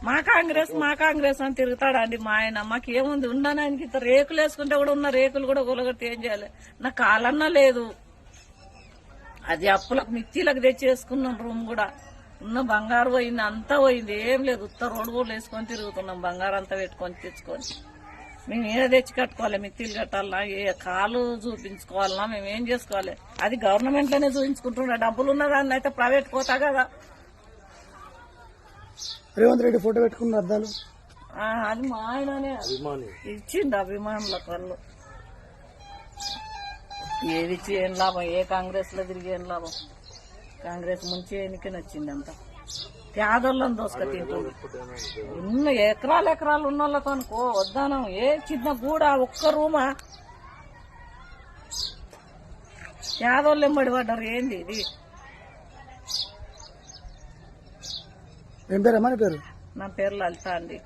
మా కాంగ్రెస్ అని తిరుగుతాడండి మా ఆయన. మాకు ఏముంది ఉన్నాను ఆయనకి ఇంత రేకులు వేసుకుంటే కూడా ఉన్న రేకులు కూడా గులగొట్టి ఏం చేయాలి? నా కాలన్నా లేదు. అది అప్పులకు మిక్సీలకు తెచ్చేసుకున్నాం. రూమ్ కూడా ఉన్న బంగారు పోయింది, అంతా పోయింది, ఏం లేదు. ఉత్త రోడ్డు కూడా వేసుకొని తిరుగుతున్నాం. బంగారు అంతా పెట్టుకొని తెచ్చుకొని మేము ఏదో తెచ్చి కట్టుకోవాలి. మిక్సీలు కట్టాలన్నా ఏ కాలు చూపించుకోవాలన్నా మేము ఏం చేసుకోవాలి? అది గవర్నమెంట్ లోనే చూపించుకుంటున్నా. డబ్బులు ఉన్న దాన్ని అయితే ప్రైవేట్ పోతా కదా. రేవంత్ రెడ్డి ఫోటో పెట్టుకున్న అద్దాలు అది మా ఆయననే ఇచ్చిండు అభిమానుల కళ్ళు. ఏది ఇచ్చి ఏం లాభం? ఏ కాంగ్రెస్ లో తిరిగి ఏం లాభం? కాంగ్రెస్ ముంచి ఎన్నికని వచ్చింది అంతా. పేదోళ్ళని దోసుక తింటుంది. ఉన్న ఎకరాలు ఉన్న వాళ్ళతో అనుకో వద్దానం. ఏ చిన్న గూడ ఒక్క రూమా పేదోళ్ళు ఎంబడి పడ్డారు. ఏంది ఇది? ఏం పేరు? మన పేరు నా పేరు లలిత అండి.